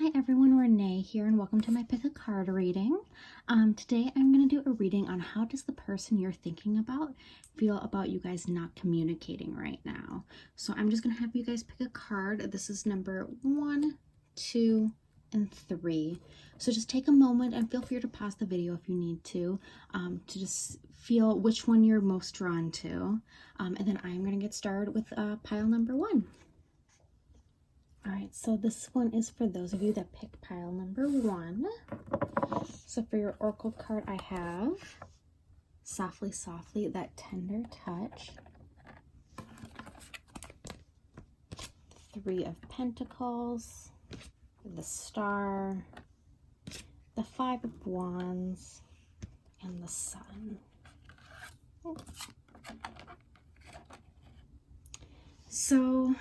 Hi everyone, Renee here and welcome to my pick a card reading. Today I'm going to do a reading on how does the person you're thinking about feel about you guys not communicating right now. So I'm just going to have you guys pick a card. This is number 1, 2, and 3. So just take a moment and feel free to pause the video if you need to just feel which one you're most drawn to. And then I'm going to get started with pile number 1. All right, so this one is for those of you that picked pile number 1. So for your oracle card, I have Softly, Softly, That Tender Touch. 3 of Pentacles, the Star, the 5 of Wands, and the Sun. So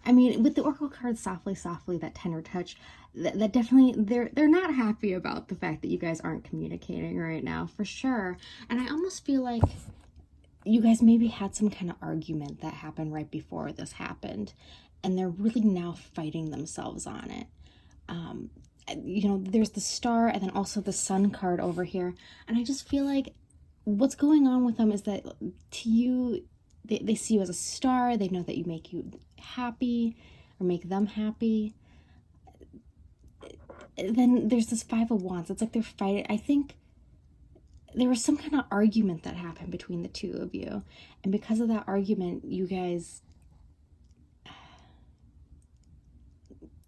I mean, with the oracle card, Softly, Softly, That Tender Touch, that definitely, they're not happy about the fact that you guys aren't communicating right now, for sure. And I almost feel like you guys maybe had some kind of argument that happened right before this happened, and they're really now fighting themselves on it. You know, there's the Star and then also the Sun card over here, and I just feel like what's going on with them is that to you, they see you as a star. They know that you make you happy or make them happy. Then there's this 5 of Wands. It's like they're fighting. I think there was some kind of argument that happened between the two of you. And because of that argument, you guys,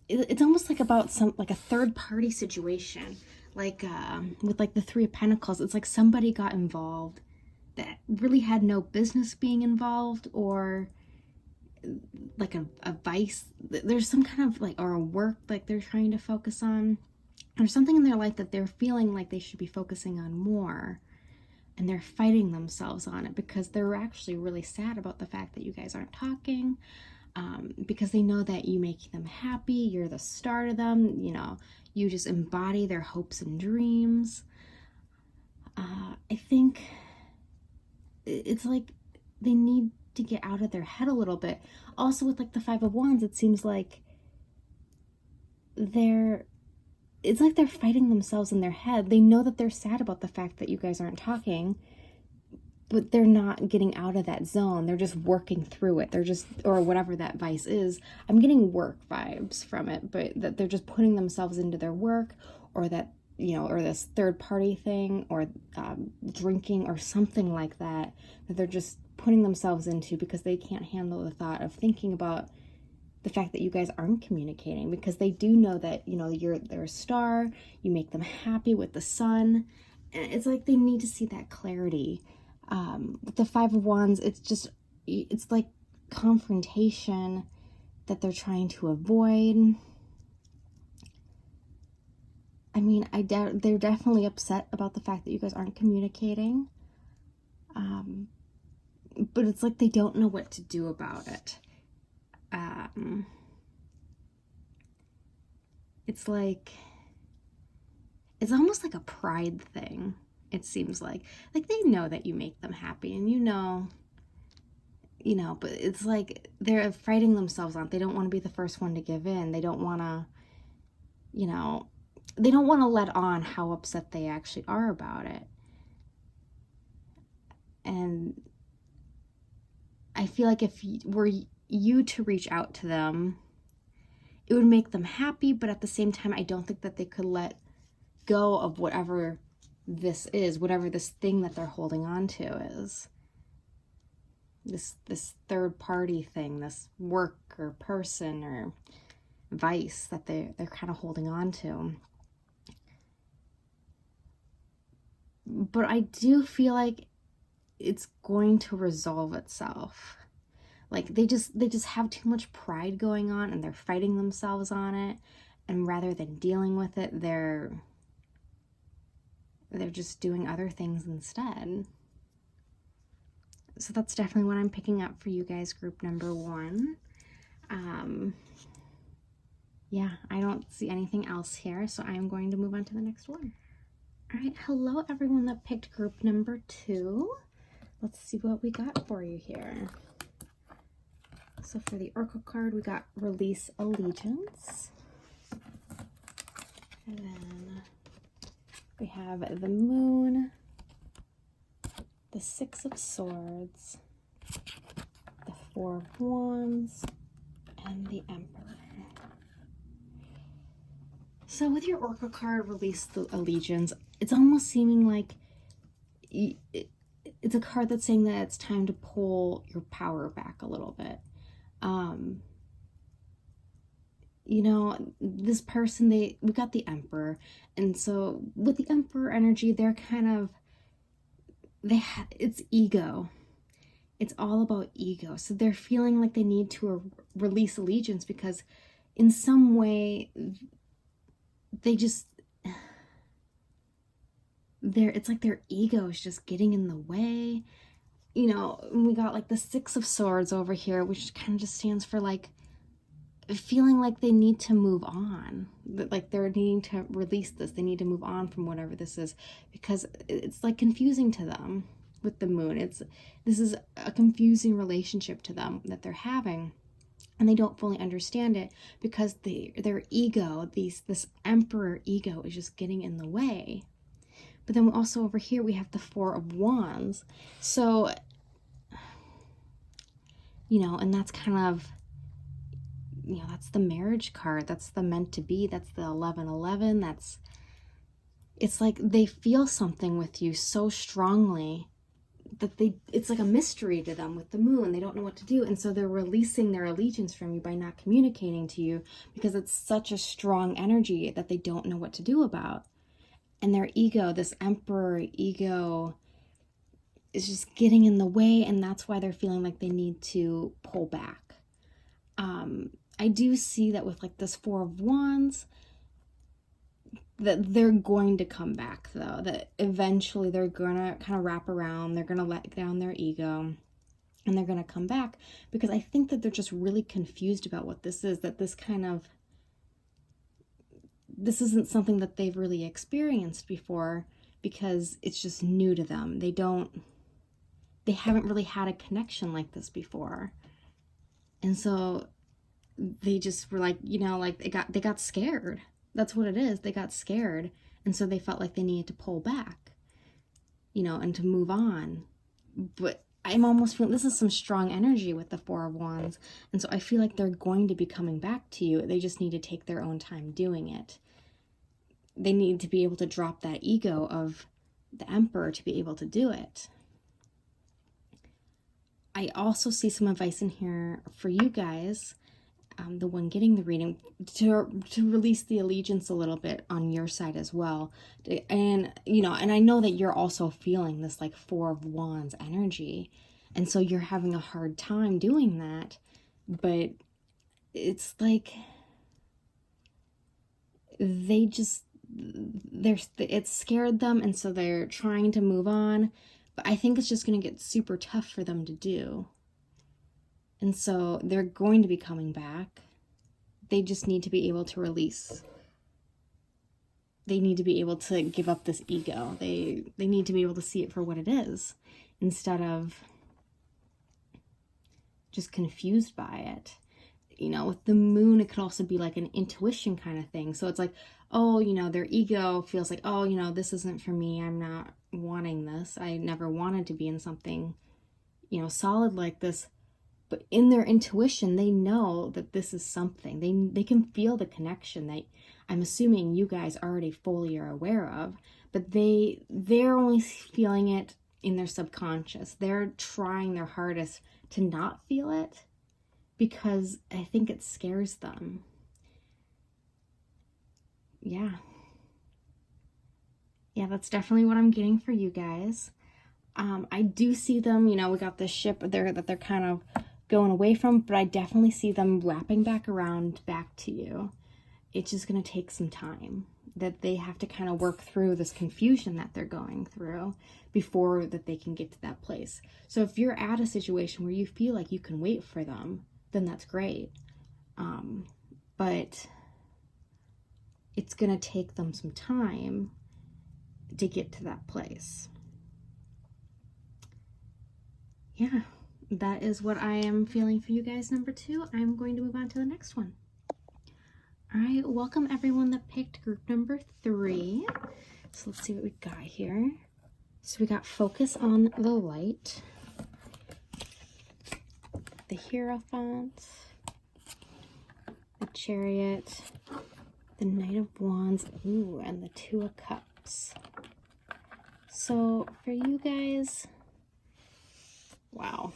it's almost like about like a third party situation. Like with like the 3 of Pentacles, it's like somebody got involved that really had no business being involved, or like a vice. There's some kind of like, or a work like they're trying to focus on, or something in their life that they're feeling like they should be focusing on more, and they're fighting themselves on it because they're actually really sad about the fact that you guys aren't talking, because they know that you make them happy. You're the star to them, you know, you just embody their hopes and dreams. I think it's like they need to get out of their head a little bit. Also with like the 5 of Wands, it seems like it's like they're fighting themselves in their head. They know that they're sad about the fact that you guys aren't talking, but they're not getting out of that zone. They're just working through it. They're just, or whatever that vice is. I'm getting work vibes from it, but that they're just putting themselves into their work, or that, you know, or this third party thing, or drinking or something like that, that they're just putting themselves into because they can't handle the thought of thinking about the fact that you guys aren't communicating, because they do know that, you know, they're a star, you make them happy with the Sun, and it's like they need to see that clarity. With the 5 of Wands, it's like confrontation that they're trying to avoid. I mean, they're definitely upset about the fact that you guys aren't communicating. But it's like they don't know what to do about it. It's like, it's almost like a pride thing, it seems like. Like they know that you make them happy, and you know, but it's like they're fighting themselves on it. They don't want to be the first one to give in. They don't want to, you know, they don't want to let on how upset they actually are about it. And I feel like if were you to reach out to them, it would make them happy, but at the same time, I don't think that they could let go of whatever this is, whatever this thing that they're holding on to is. This third party thing, this work or person or vice that they're kind of holding on to. But I do feel like it's going to resolve itself. Like they just have too much pride going on, and they're fighting themselves on it, and rather than dealing with it, they're just doing other things instead. So that's definitely what I'm picking up for you guys, group number 1. Yeah, I don't see anything else here, so I'm going to move on to the next one. All right, hello everyone that picked group number 2. Let's see what we got for you here. So for the Oracle card, we got Release Allegiance. And then we have the Moon, the Six of Swords, the Four of Wands, and the Emperor. So with your Oracle card, Release the Allegiance, it's almost seeming like it's a card that's saying that it's time to pull your power back a little bit. You know, this person, we got the Emperor, and so with the Emperor energy, they're kind of, it's ego. It's all about ego. So they're feeling like they need to release allegiance because in some way, it's like their ego is just getting in the way. You know, we got like the Six of Swords over here, which kind of just stands for like feeling like they need to move on, like they're needing to release this, they need to move on from whatever this is, because it's like confusing to them with the Moon. This is a confusing relationship to them that they're having, and they don't fully understand it because their ego, this Emperor ego, is just getting in the way. But then also over here we have the Four of Wands. So, you know, and that's kind of, you know, that's the marriage card. That's the meant to be. That's the 1111. It's like they feel something with you so strongly that it's like a mystery to them with the Moon. They don't know what to do. And so they're releasing their allegiance from you by not communicating to you because it's such a strong energy that they don't know what to do about. And their ego, this Emperor ego, is just getting in the way, and that's why they're feeling like they need to pull back. I do see that with like this Four of Wands, that they're going to come back though, that eventually they're gonna kind of wrap around, they're gonna let down their ego, and they're gonna come back, because I think that they're just really confused about what this is, that this isn't something that they've really experienced before, because it's just new to them. They haven't really had a connection like this before. And so they just were like, you know, like they got scared. That's what it is. They got scared. And so they felt like they needed to pull back, you know, and to move on. But I'm almost feeling this is some strong energy with the Four of Wands. And so I feel like they're going to be coming back to you. They just need to take their own time doing it. They need to be able to drop that ego of the Emperor to be able to do it. I also see some advice in here for you guys, the one getting the reading, to release the allegiance a little bit on your side as well. And, you know, and I know that you're also feeling this like Four of Wands energy. And so you're having a hard time doing that. But it's like it scared them, and so they're trying to move on. But I think it's just going to get super tough for them to do. And so they're going to be coming back. They just need to be able to release. They need to be able to give up this ego. They need to be able to see it for what it is, instead of just confused by it. You know, with the Moon, it could also be like an intuition kind of thing. So it's like, oh, you know, their ego feels like, oh, you know, this isn't for me. I'm not wanting this. I never wanted to be in something, you know, solid like this. But in their intuition, they know that this is something. They can feel the connection that I'm assuming you guys already fully are aware of. But they're only feeling it in their subconscious. They're trying their hardest to not feel it, because I think it scares them. Yeah, that's definitely what I'm getting for you guys. I do see them, you know, we got this ship there that they're kind of going away from, but I definitely see them wrapping back around back to you. It's just going to take some time, that they have to kind of work through this confusion that they're going through before that they can get to that place. So if you're at a situation where you feel like you can wait for them, then that's great. But it's going to take them some time to get to that place. Yeah. that is what I am feeling for you guys, number 2. I'm going to move on to the next one. All right, welcome everyone that picked group number 3. So let's see what we got here. So we got focus on the light, the Hierophant, the Chariot, the Knight of Wands, ooh, and the Two of Cups. So for you guys, wow.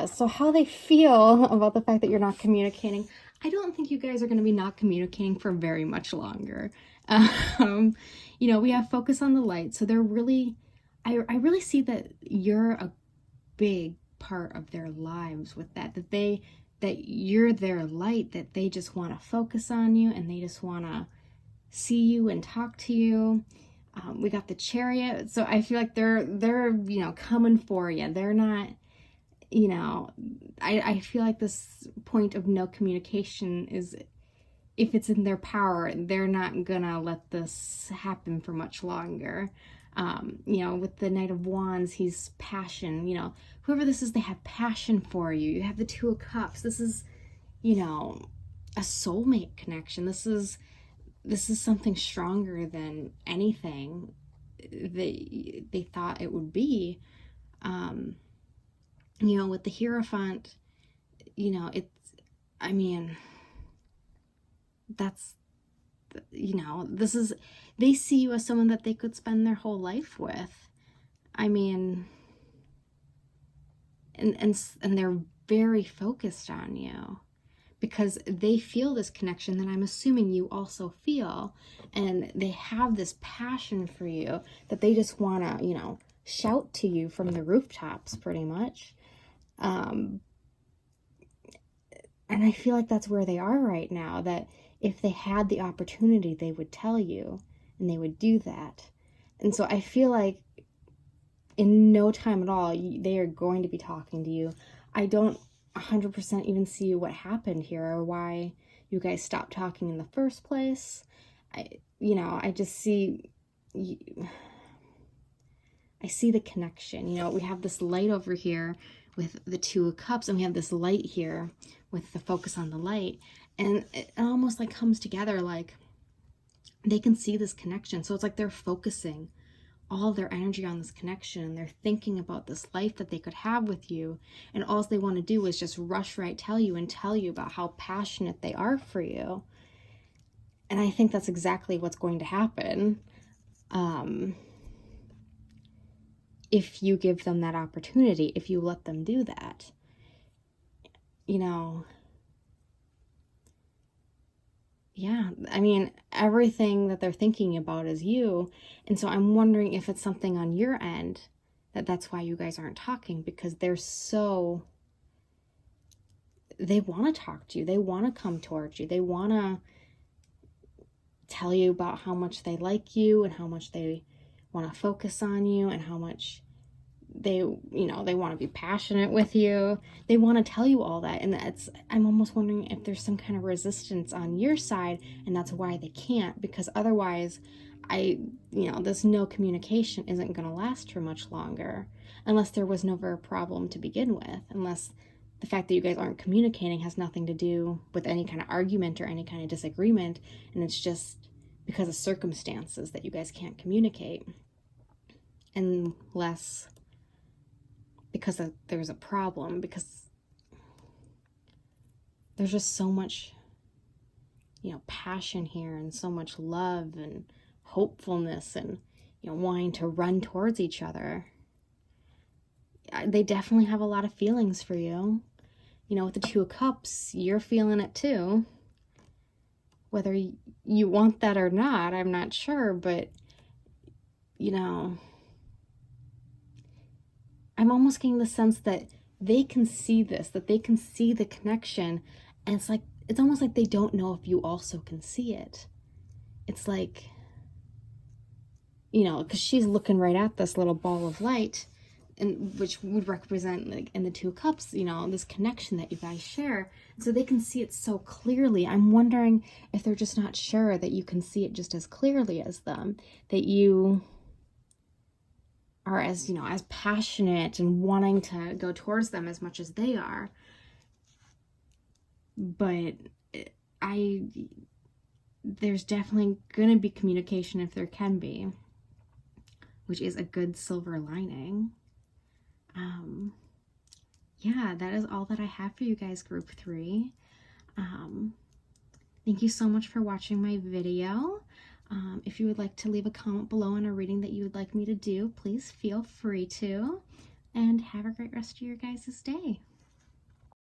So how they feel about the fact that you're not communicating, I don't think you guys are going to be not communicating for very much longer. You know, we have focus on the light. So they're really, I really see that you're a big part of their lives with that you're their light, that they just want to focus on you and they just want to see you and talk to you. We got the Chariot. So I feel like they're, you know, coming for you. They're not, you know, I feel like this point of no communication is, if it's in their power, they're not gonna let this happen for much longer. You know, with the Knight of Wands, he's passion. You know, whoever this is, they have passion for you. You have the Two of Cups. This is, you know, a soulmate connection. This is something stronger than anything they thought it would be. You know, with the Hierophant, you know, it's, I mean, that's, you know, this is, they see you as someone that they could spend their whole life with. I mean, and they're very focused on you because they feel this connection that I'm assuming you also feel, and they have this passion for you that they just want to, you know, shout to you from the rooftops pretty much. And I feel like that's where they are right now, that if they had the opportunity, they would tell you and they would do that. And so I feel like in no time at all, they are going to be talking to you. I don't 100% even see what happened here or why you guys stopped talking in the first place. You know, I just see, I see the connection. You know, we have this light over here with the Two of Cups, and we have this light here with the focus on the light, and it almost like comes together, like they can see this connection. So it's like they're focusing all their energy on this connection, and they're thinking about this life that they could have with you, and all they want to do is just rush right tell you about how passionate they are for you. And I think that's exactly what's going to happen if you give them that opportunity, if you let them do that. You know, yeah, I mean, everything that they're thinking about is you. And so I'm wondering if it's something on your end that's why you guys aren't talking, because they're so, they want to talk to you. They want to come towards you. They want to tell you about how much they like you and how much they want to focus on you and how much they, you know, they want to be passionate with you. They want to tell you all that. And that's, I'm almost wondering if there's some kind of resistance on your side, and that's why they can't, because otherwise you know, this no communication isn't going to last for much longer, unless there was never a problem to begin with, unless the fact that you guys aren't communicating has nothing to do with any kind of argument or any kind of disagreement, and it's just because of circumstances that you guys can't communicate, unless because there's a problem, because there's just so much, you know, passion here and so much love and hopefulness and, you know, wanting to run towards each other. They definitely have a lot of feelings for you. You know, with the Two of Cups, you're feeling it too. Whether you want that or not, I'm not sure, but, you know, I'm almost getting the sense that they can see this, that they can see the connection, and it's like, it's almost like they don't know if you also can see it. It's like, you know, because she's looking right at this little ball of light, and which would represent, like, in the Two of Cups, you know, this connection that you guys share. So they can see it so clearly. I'm wondering if they're just not sure that you can see it just as clearly as them, that you are as, you know, as passionate and wanting to go towards them as much as they are. But there's definitely going to be communication if there can be, which is a good silver lining. Yeah, that is all that I have for you guys, group 3. Thank you so much for watching my video. If you would like to leave a comment below on a reading that you would like me to do, please feel free to. And have a great rest of your guys' day.